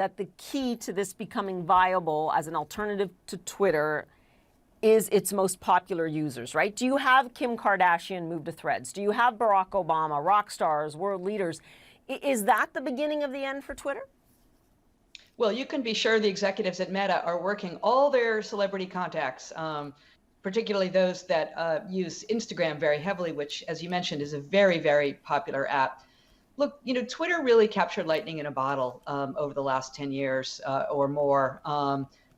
that the key to this becoming viable as an alternative to Twitter is its most popular users, right? Do you have Kim Kardashian move to Threads? Do you have Barack Obama, rock stars, world leaders? Is that the beginning of the end for Twitter? Well, you can be sure the executives at Meta are working all their celebrity contacts, particularly those that use Instagram very heavily, which, as you mentioned, is a very, very popular app. Look, Twitter really captured lightning in a bottle over the last 10 years or more.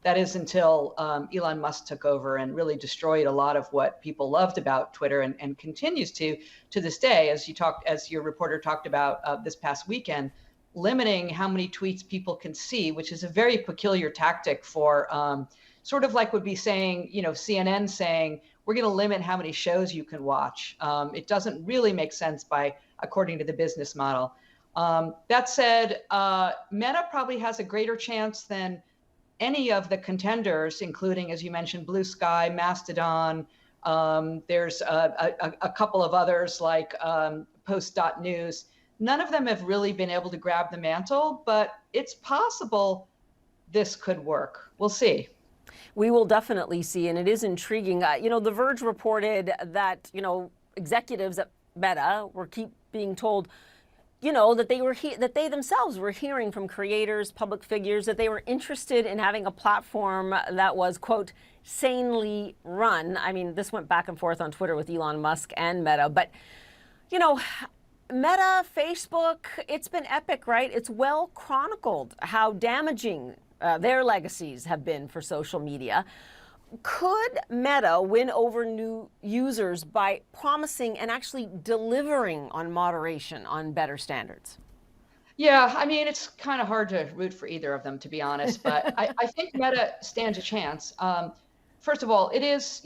That is until Elon Musk took over and really destroyed a lot of what people loved about Twitter and continues to this day, as your reporter talked about this past weekend, limiting how many tweets people can see, which is a very peculiar tactic for sort of like would be saying, CNN saying, we're going to limit how many shows you can watch. It doesn't really make sense according to the business model. That said, Meta probably has a greater chance than any of the contenders, including, as you mentioned, Blue Sky, Mastodon. There's a couple of others like Post.News. None of them have really been able to grab the mantle, but it's possible this could work. We'll see. We will definitely see, and it is intriguing. The Verge reported that, executives at Meta keep being told, that they themselves were hearing from creators, public figures, that they were interested in having a platform that was, quote, sanely run. I mean, this went back and forth on Twitter with Elon Musk and Meta, but, Meta, Facebook, it's been epic, right? It's well chronicled how damaging their legacies have been for social media. Could Meta win over new users by promising and actually delivering on moderation, on better standards? Yeah, I mean, it's kind of hard to root for either of them, to be honest, but I think Meta stands a chance. First of all, it is,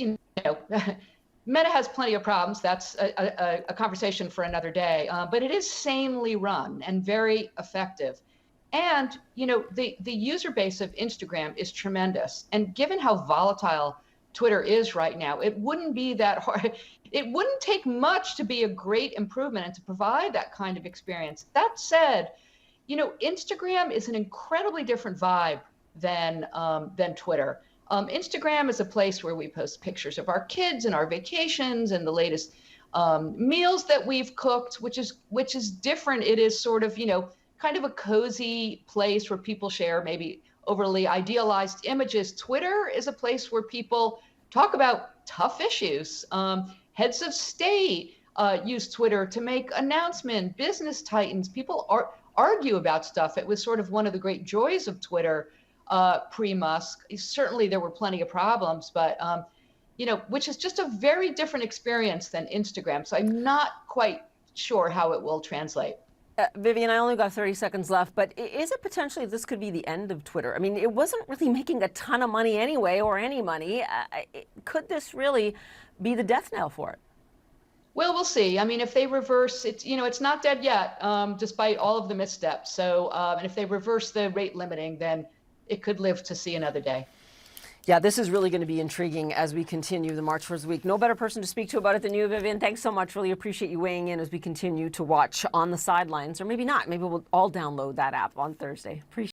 Meta has plenty of problems. That's a conversation for another day, but it is sanely run and very effective. And, the user base of Instagram is tremendous. And given how volatile Twitter is right now, it wouldn't be that hard. It wouldn't take much to be a great improvement and to provide that kind of experience. That said, Instagram is an incredibly different vibe than Twitter. Instagram is a place where we post pictures of our kids and our vacations and the latest meals that we've cooked, which is different. It is sort of, kind of a cozy place where people share maybe overly idealized images. Twitter is a place where people talk about tough issues. Heads of state use Twitter to make announcements. Business titans, people argue about stuff. It was sort of one of the great joys of Twitter pre-Musk. Certainly there were plenty of problems, but which is just a very different experience than Instagram. So I'm not quite sure how it will translate. Vivian, I only got 30 seconds left, but is it potentially this could be the end of Twitter? I mean, it wasn't really making a ton of money anyway, or any money. Could this really be the death knell for it? Well, we'll see. I mean, if they reverse it, it's not dead yet, despite all of the missteps. So, and if they reverse the rate limiting, then it could live to see another day. Yeah, this is really going to be intriguing as we continue the March for the week. No better person to speak to about it than you, Vivian. Thanks so much. Really appreciate you weighing in as we continue to watch on the sidelines, or maybe not. Maybe we'll all download that app on Thursday. Appreciate it.